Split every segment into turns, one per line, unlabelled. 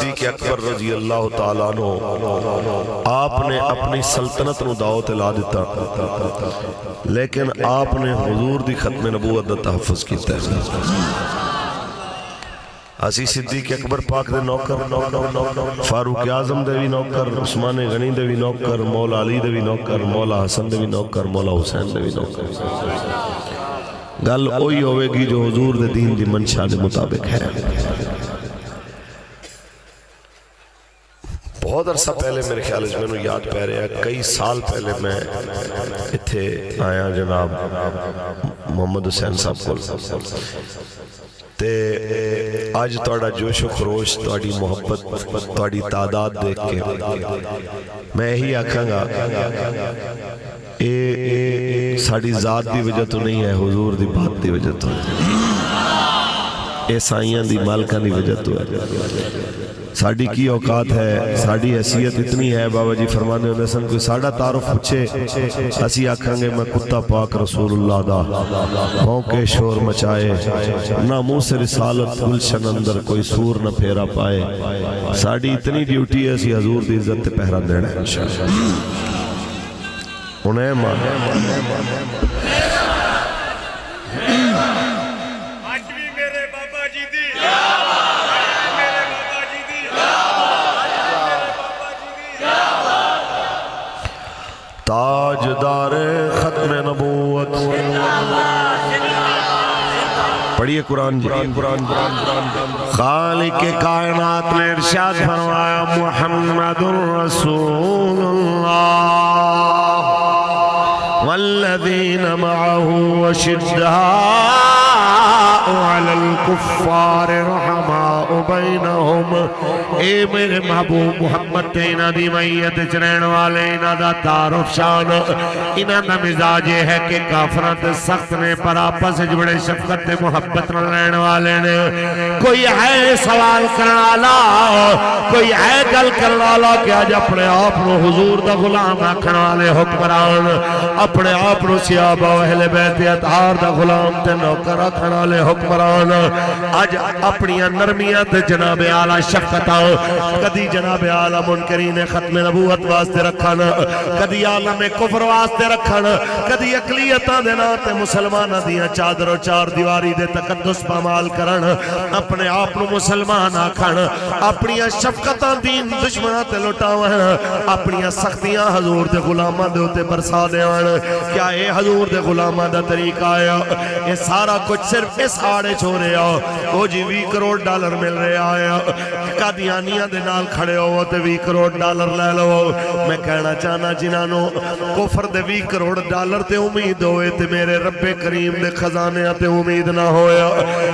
صدیق اکبر رضی اللہ تعالیٰ عنہ آپ نے اپنی سلطنت نو داؤ تے لا دیتا لیکن آپ نے حضور دی ختم نبوت دا تحفظ کیتا ہے اسی صدیق اکبر پاک دے نوکر فاروق اعظم دے بھی نوکر عثمان غنی دے بھی نوکر مولا علی دے بھی نوکر مولا حسن دے بھی نوکر مولا حسین دے بھی نوکر گل اوہی ہوئے گی جو حضور دے دین دی منشا دے مطابق ہے بہت عرصہ پہلے میرے خیال ہے میں نے یاد پہ رہا ہے کئی سال پہلے میں اتھے آیا جناب محمد حسین صاحب کو تے آج توڑا جوش و خروش توڑی محبت توڑی تعداد دیکھ کے میں ہی آکھاں گا اے ساڑی ذات دی وجہ تو نہیں ہے حضور دی بات دی وجہ تو ہے اے سائیاں دی مالکہ دی وجہ تو ہے ساڑی کی اوقات ہے ساڑی حیثیت اتنی ہے بابا جی فرمانے ہونے سن کوئی ساڑا تعارف پچھے اسی آکھاں گے میں کتا پاک رسول اللہ دا موقع شور مچائے نہ منہ سے رسالت گلشن اندر کوئی سور نہ پھیرا پائے ساڑی اتنی ڈیوٹی ہے اسی حضور دی عزت تے پہرا دینا ہے انشاءاللہ انہیں مانے تاجدار ختم نبوت پڑھئے قرآن جی خالق کائنات نے ارشاد فرمایا محمد رسول اللہ والذین معه اشداء علی الکفار رحماء بینہم اے میرے محبوب محمد تینا دی میت چرین والے انہ دا تعارف شان انہ دا مزاج ہے کہ کافرات سخت نے پر آپس بڑے شفقت محبت رہن والے نے کوئی ہے سوال کرنا کوئی ہے گل کرنا کہ آج اپنے آپ نو حضور دا غلام آکھن والے حکمران اپنے آپ نو صحابہ و اہل بیت اطہار دا غلام تے نوکر آکھن والے حکمران آج اپنی نرمیاں تے جناب اعلیٰ شفقتاں کدی جناب اعلیٰ منکرین ختم نبوت واسطے رکھن کدی عالم کفر واسطے رکھن کدی اقلیتاں دینا تے مسلمانہ دیاں چادر و چار دیواری دے تقدس پامال کرن اپنے آپ نو مسلمان آکھن اپنی شفقتاں دین دشمنہ تے لٹاون اپنی سختیاں حضور دے غلامہ دے ہوتے برسا دیوان کیا اے حضور دے غلامہ دا طریقہ آیا اے سارا کچھ صرف اس آڑے چھوڑے آؤ وہ جی 20 کروڑ ڈالر مل رہے آیا قادیانیاں دے نال کھڑے ہو تے 20 کروڑ ڈالر لے لو میں کہنا چاہنا جنانو کفر دے 20 کروڑ ڈالر تے امید ہوئے تے میرے رب کریم دے خزانے تے امید نہ ہویا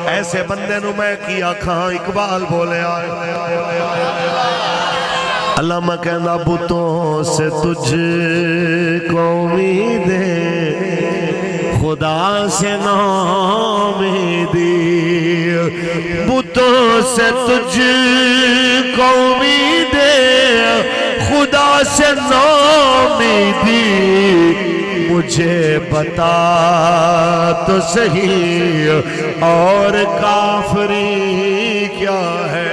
ایسے بندے نو میں کیا کھاں اقبال بولے آئے اللہ میں کہنا بتوں سے تجھ کو امیدیں خدا سے نامیدی بتوں سے تجھ کو امیدیں خدا سے نامیدی مجھے بتا تو صحیح اور کافری کیا ہے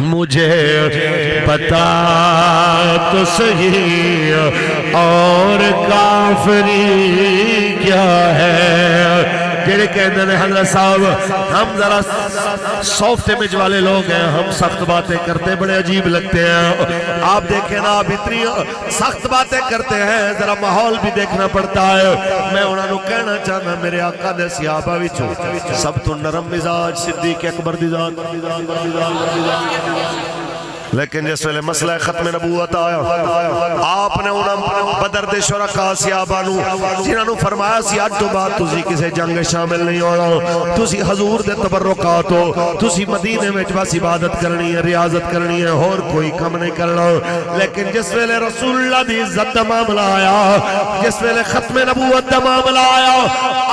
مجھے بتا تو صحیح اور کافری کیا ہے جیڑے کہندے نے حضرت صاحب ہم ذرا سافٹ امیج والے لوگ ہیں ہم سخت باتیں کرتے بڑے عجیب لگتے ہیں آپ دیکھیں نا آپ اتنی سخت باتیں کرتے ہیں ذرا ماحول بھی دیکھنا پڑتا ہے میں انہوں نے کہنا چاہنا میرے آقا دے صحابہ وچوں سب تو نرم مزاج صدیق اکبر دی ذات لیکن جس ویلے مسئلہ ختم نبوت آیا آپ نے انہوں بدر دے شرکا صحابانو جنہوں نے فرمایا سی آج تو بات تسی کسے جنگ شامل نہیں ہونا تسی حضور دے تبرکات ہو تسی مدینے میں بس عبادت کرنی ہے ریاضت کرنی ہے اور کوئی کم نہیں کرنا لیکن جس ویلے رسول اللہ دی عزت دا معاملہ آیا جس ویلے ختم نبوت دا معاملہ آیا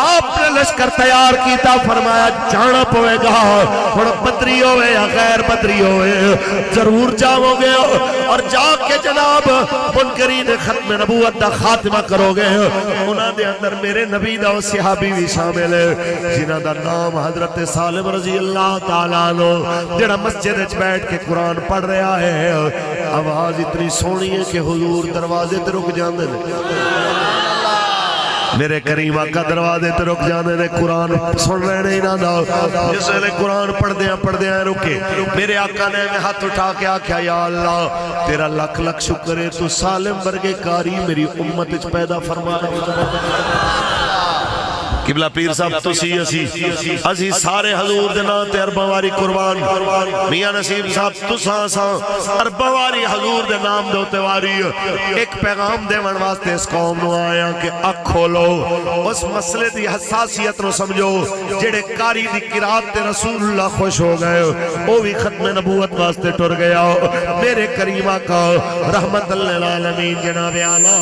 آپ نے لشکر تیار کیتا فرمایا جانا پوے گا اور بدری ہوئے یا غیر بدری ہوئے ضرور حضور جاؤ گے اور جا کے جناب منکرین ختم نبوت دا خاتمہ کرو گے. انہاں دے اندر میرے نبی دا صحابی بھی شامل ہے جنہاں دا نام حضرت سالم رضی اللہ تعالیٰ عنہ جڑا مسجد وچ بیٹھ کے قرآن پڑھ رہا ہے. آواز اتنی سونی ہے کہ حضور دروازے تے رک جاندے نے. میرے کریم آقا دروازے تے رک جاندے نے, قرآن سن رہے نے انہاں دا. جس ویلے قرآن پڑھ دیاں رکے, میرے آقا نے میں ہاتھ اٹھا کے آکھیا یا اللہ تیرا لکھ لکھ شکر ہے تو سالم ورگے کاری میری امت وچ پیدا فرما. قبلہ پیر صاحب تسی اسی سارے حضور دے نام تے ارباں واری قربان. میاں نصیب صاحب تساں ساں ارباں واری حضور دے نام دے تے واری. ایک پیغام دیون واسطے اس قوم نو آیا کہ اکھ کھولو, اس مسئلے دی حساسیت نو سمجھو. جڑے قاری دی قرات تے رسول اللہ خوش ہو گئے او بھی ختم نبوت واسطے ٹر گیا. میرے کریم آقا رحمت للعالمین جناب اعلی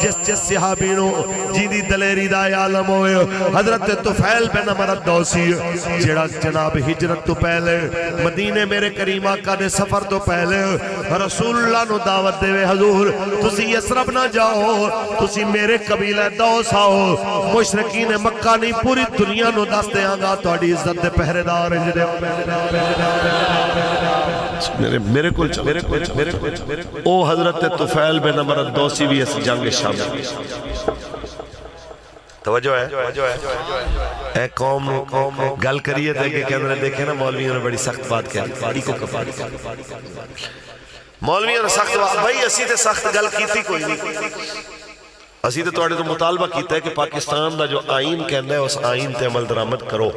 جس صحابی نو جی دی دلیری دا عالم ہوئے حضرت طفیل بن عمر الدوسی جڑا جناب ہجرت تو پہلے مدینے میرے کریم آقا دے سفر تو پہلے رسول اللہ نو دعوت دے وے حضور تسی یسرب نہ جاؤ, تسی میرے قبیلہ دوس آؤ. مشرکین مکہ نہیں پوری دنیا نو دس دیاں گا تہاڈی عزت دے پہرے دار میرے کول او حضرت طفیل بن عمر الدوسی بھی اس جنگ شامل. توجہ ہے اے قوم گل کریے تھے کہ کہنے دیکھیں نا مولویوں نے بڑی سخت بات کہی پاڑی کو کپاڑی. مولویوں نے سخت بات بھائی اسی تے سخت گل کیتی کوئی نہیں. اسی تے توڑے تو مطالبہ کیتا ہے کہ پاکستان دا جو آئین کہنا ہے اس آئین تے عمل درآمد کرو.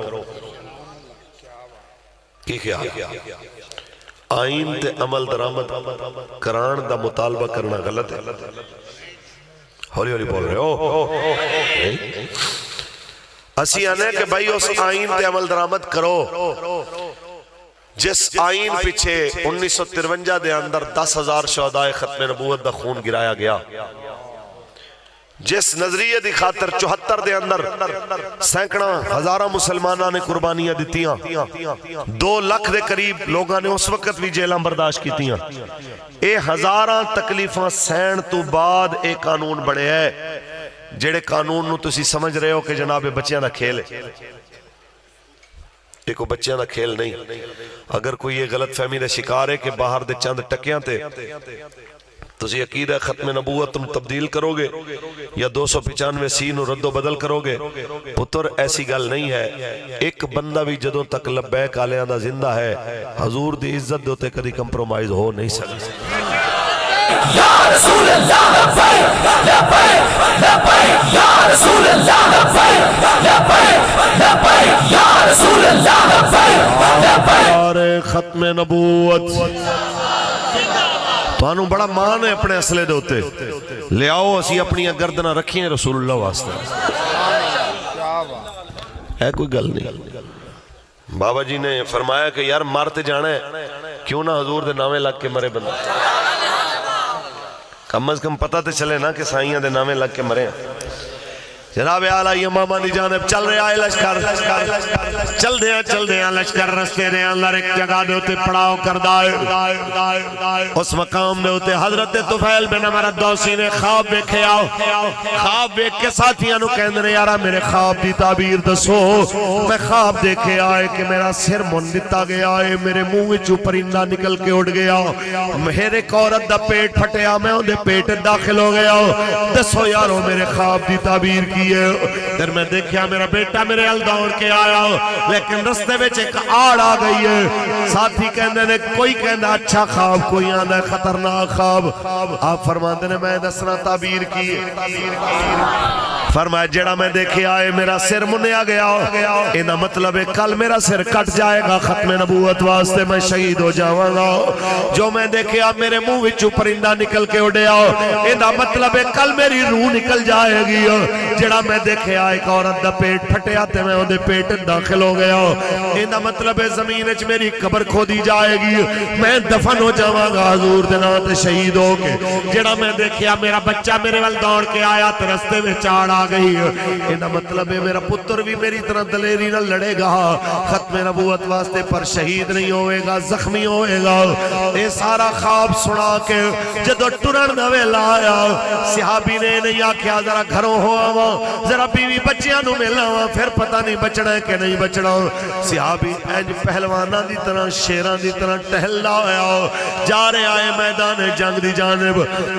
کی خیال آئین تے عمل درآمد کران دا مطالبہ کرنا غلط ہے. ہولی ہولی بول رہے ہو اسی آنے کہ بھائی اس آئین تے عمل درآمد کرو جس آئین پیچھے 1953 دے اندر 10,000 شہدائے ختم نبوت دا خون گرایا گیا, جس نظریے دی خاطر 74 دے اندر سینکڑا ہزارہ مسلمانہ نے قربانیاں دیتیاں, 2 لاکھ دے قریب لوگاں نے اس وقت بھی جیلہ برداشت کیتیاں. اے ہزاراں تکلیفاں سین تو بعد ایک قانون بڑے ہے جڑے قانون نو تسی سمجھ رہے ہو کہ جناب بچیاں دا کھیل ہے. ایک بچیاں دا کھیل نہیں. اگر کوئی یہ غلط فہمی دا شکار ہے کہ باہر دے چند ٹکیاں تے تسی عقیدہ ختم نبوت تم تبدیل کرو گے یا 295 سین و رد و بدل کرو گے, پتر ایسی گل نہیں ہے. ایک بندہ بھی جدوں تک لبیک آلیاں دا زندہ ہے حضور دی عزت دوتے کدی کمپرومائز ہو نہیں سکتا. یا رسول اللہ لبیک لبیک لبیک یا رسول اللہ لبیک لبیک لبیک یا رسول اللہ لبیک لبیک ختم نبوت. توانو بڑا مان ہے اپنے اصلے دوتے لے آؤ اسی اپنی گردنہ رکھیں رسول اللہ واسطے. ہے کوئی گل نہیں. بابا جی نے فرمایا کہ یار مارتے جانا ہے کیوں نہ حضور دے نامے لگ کے مرے بندہ. کم از کم پتہ تے چلے نا کہ سائیاں دے نامے لگ کے مرے ہیں. جناب اعلیٰ امامہ دی جانب چل رہا ہے لشکر, چل دیا لشکر رستے دے اندر ایک جگہ دے ہوتے پڑاؤ کردہ ہے. اس مقام دے ہوتے حضرت طفیل بن عمر الدوسی نے خواب دیکھے آؤ, خواب دیکھ کے ساتھیاں نو کہندے نے یارا میرے خواب دی تعبیر دسو. میں خواب دیکھے آئے کہ میرا سر من دتا گیا ہے, میرے منہ وچوں پرندہ نکل کے اڑ گیا, میرے عورت دا پیٹ پھٹیا, میں اندے پیٹ داخل ہو گیا. دسو یارو میرے خواب دی تعبیر کی. پھر میں دیکھیا میرا بیٹا میرے ال دوڑ کے آیا لیکن رستے وچ ایک آڑ آ گئی ہے. ساتھی کہندے نے کوئی کہندا اچھا خواب, کوئی آندا خطرناک خواب. آپ فرماندے نے میں دسنا تعبیر کی. فرمایا جڑا میں دیکھے آئے میرا سر منیا گیا, اینا مطلب ہے کل میرا سر کٹ جائے گا ختم نبوت واسطے میں شہید ہو جاواں گا. جو میں دیکھے آ میرے منہ وچوں پرندہ نکل کے اڑیا, اینا مطلب ہے کل میری روح نکل جائے گی. جڑا میں دیکھے آئے ایک عورت دا پیٹ پھٹیا تے میں اودے پیٹ داخل ہو گیا, اینا مطلب ہے زمین وچ میری قبر کھودی جائے گی, میں دفن ہو جاواں گا حضور دے نام تے شہید ہو کے. جڑا میں دیکھیا میرا بچہ میرے ول دوڑ کے آیا تے رستے وچ آڑ آ گئی. یہ مطلب ہے میرا پتر بھی میری طرح دلیری نہ لڑے گا, ختم نبوت واسطے پر شہید نہیں ہوئے گا, زخمی ہوئے گا. یہ سارا خواب سنا کے جدو ٹرن دا ویلا آیا, صحابی نے نہیں آکھیا ذرا گھروں ہو آوا, ذرا بیوی بچیاں نو مل آوا, پھر پتہ نہیں بچنا ہے کہ نہیں بچنا. صحابی اینج پہلوانا دی طرح شیران دی طرح ٹہلا ہویا جا رہے آئے میدان جنگ دی جانب.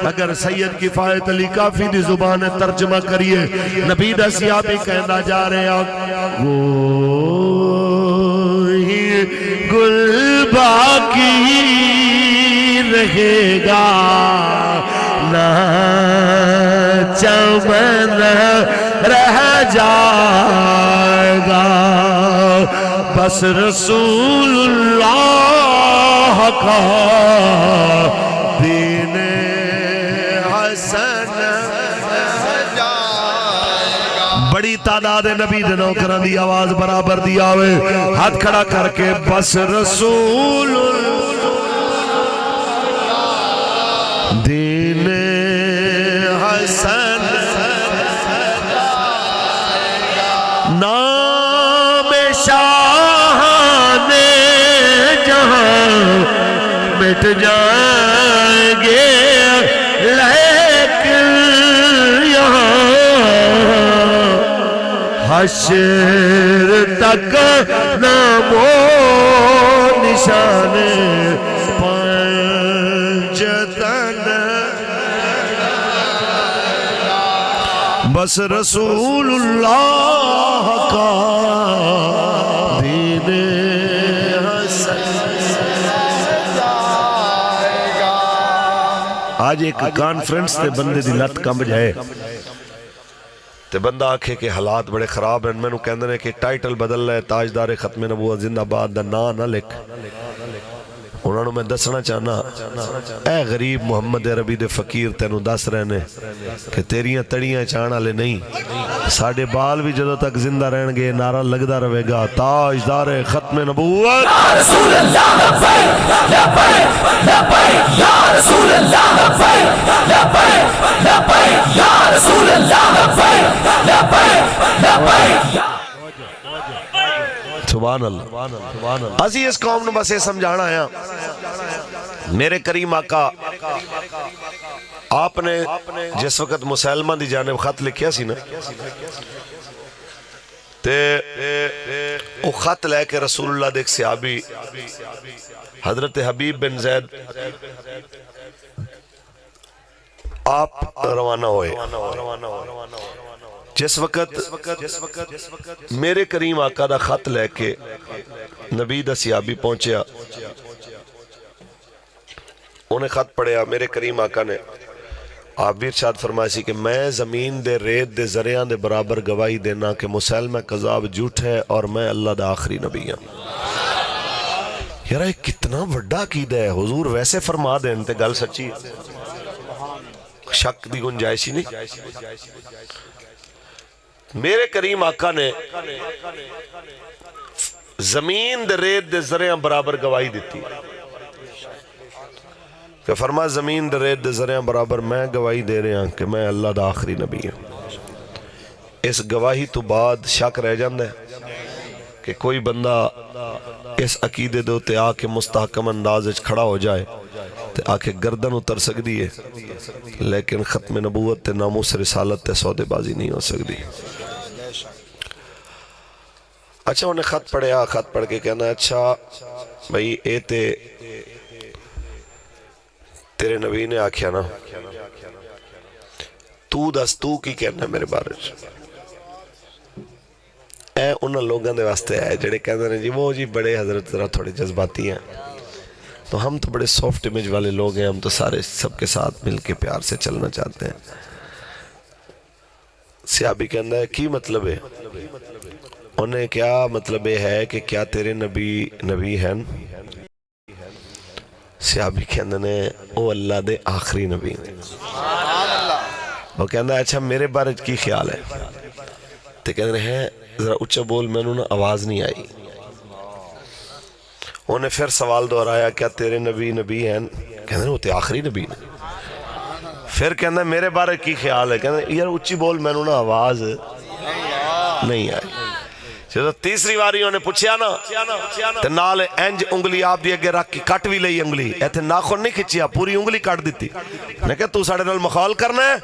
اگر سید کفایت علی کافی دی زبان ترجمہ کریے, نبی دا صحابی کہنا جا رہے آئے گل باقی رہے گا نہ چمن رہ جائے گا, بس رسول اللہ کا دین حسن. بڑی تعداد نبی دے نوکراں دی آواز برابر دی آوے, ہاتھ کھڑا کر کے بس رسول دین حسن نام شاہان جہاں مٹ جائیں گے, لیکن حشر تک نام و نشان پنجتن, بس رسول اللہ کا دین حسن. آج ایک کانفرنس تے بندے دی لت کمب جائے تے بندہ آکھے کہ حالات بڑے خراب ہیں, میں نو کہندے نے کہ ٹائٹل بدل لے, تاجدار ختم نبوت زندہ باد دا نا نہ لکھ. انہوں نے میں دسنا چاہنا اے غریب محمد عربی دے فقیر تینوں دس رہنے کہ تیریاں تڑیاں چاہنا لے نہیں, ساڑھے بال بھی جدو تک زندہ رہن گے نعرہ لگدہ رہے گا تاجدار ختم نبوت یا رسول اللہ لبیک لبیک لبیک یا رسول اللہ لبیک لبیک لبیک یا رسول اللہ لبیک لبیک لبیک. سبحان اللہ. اسی اس قوم نے بس یہ سمجھانا آیا, میرے کریم آقا آپ نے جس وقت مسلمہ دی جانب خط لکھیا سی نا, تے وہ خط لے کے رسول اللہ دیکھ صحابی حضرت حبیب بن زید آپ روانہ ہوئے. جس وقت میرے کریم آقا دا خط لے کے نبی دا صحابی پہنچیا, انہیں خط پڑھیا, میرے کریم آقا نے آپ بھی ارشاد فرمائی سی کہ میں زمین دے ریت دے ذریعہ دے برابر گواہی دینا کہ مسلمہ قذاب جھوٹ ہے اور میں اللہ دا آخری نبی ہوں. یار یہ کتنا وڈا عقیدہ ہے, حضور ویسے فرما دیں تے گل سچی, شک دی گنجائش ہی نہیں. میرے کریم آقا نے زمین دے ریت دے ذریعہ برابر گواہی دیتی کہ فرما زمین دے ریت دے ذریعہ برابر میں گواہی دے رہے ہیں کہ میں اللہ دا آخری نبی ہوں. اس گواہی تو بعد شک رہ جاندہ ہے کہ کوئی بندہ اس عقیدے دے تے آ کے مستحکم انداز کھڑا ہو جائے تے آ کے گردن اتر سکتی ہے, لیکن ختم نبوت تے ناموس رسالت تے سودے بازی نہیں ہو سکتی. اچھا انہیں خط پڑھیا, خط پڑھ کے کہنا اچھا بھئی اے تے تیرے نبی نے آکھیا نا, تو دس تو کی کہنا میرے بارے اے انہاں لوگاں دے واسطے ہے جڑے کہندے ہیں جی وہ جی بڑے حضرت ذرا تھوڑے جذباتی ہیں, تو ہم تو بڑے سافٹ امیج والے لوگ ہیں, ہم تو سارے سب کے ساتھ مل کے پیار سے چلنا چاہتے ہیں. صحابی کہندہ ہے کی مطلب ہے, انہیں کیا مطلب ہے کہ کیا تیرے نبی ہیں؟ صحابی کہندہ نے او اللہ دے آخری نبی ہیں. وہ کہندہ ہے اچھا میرے بارے کی خیال ہے, تو کہندہ ہیں ذرا اچھا بول, میں انہوں نے آواز نہیں آئی. انہیں پھر سوال دہرایا کیا تیرے نبی ہیں؟ کہندہ ہیں وہ تے آخری نبی ہیں.
پھر کہنا میرے بارے کی خیال ہے؟ کہنا یار اچھی بول، میں نا آواز نہیں آئی۔ جب تیسری باری انہیں پوچھیا نا تے نال انج انگلی آپ دی اگے رکھ کے کٹ بھی لئی انگلی، ایتھے ناخن نہیں کھچیا، پوری انگلی کٹ دیتی۔ میں کہا تو ساڑے نال مخال کرنا ہے؟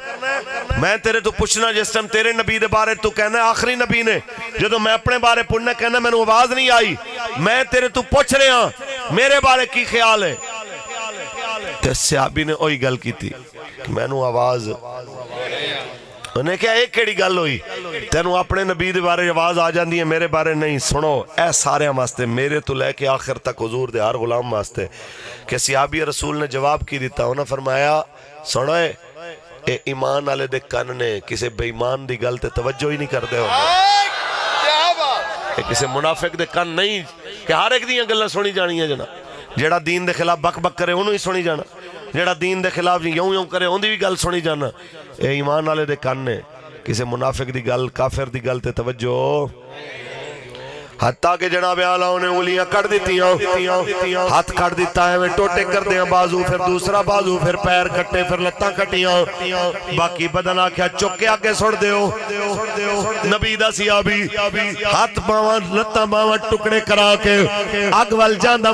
میں تیرے تو پوچھنا جس ٹائم تیرے نبی دے بارے تو کہنا ہے آخری نبی نے، جدو میں اپنے بارے پڑھنا کہنا میں نے آواز نہیں آئی، میں تیرے تو پوچھ رہے ہاں میرے بارے کی خیال ہے؟ تے صحابی نے اوہی گل کی تھی کہ میں نے آواز، انہیں کہا ایک کیڑی گل ہوئی، تینوں اپنے نبی دے بارے آواز آ جاندی ہے، میرے بارے نہیں۔ سنو اے سارے واسطے، میرے تو لے کے آخر تک حضور دے ہر غلام واسطے، کہ صحابی رسول نے جواب کی دیتا، انہوں نے فرمایا سنو اے ایمان والے دے کن نے، کسے بے ایمان دی گل تے توجہ ہی نہیں کردے ہو، کسے منافق دے کن نہیں کہ ہر ایک دیاں گلاں سنی جانی ہے جنا، جیڑا دین دے خلاف بک بک کرے انہوں ہی سنی جانا، جیڑا دین دے خلاف یوں یوں کرے اون دی بھی گل سنی جانا۔ اے ایمان والے دے کن نے، کسے منافق دی گل کافر دی گل تے توجہ، حتیٰ کہ جناب اعلیٰ انہیں انگلیاں کٹ دیتیاں، ہاتھ کٹ دیتا ہے، میں ٹوٹے کر دیا بازو، پھر دوسرا بازو، پھر پیر کٹے، پھر لتاں کٹیاں، باقی بدن آکھیا چکے آگے سڑ دیو۔ نبی دا صحابی ہاتھ باواں لتاں باواں ٹکڑے کرا کے اگ وال جاندہ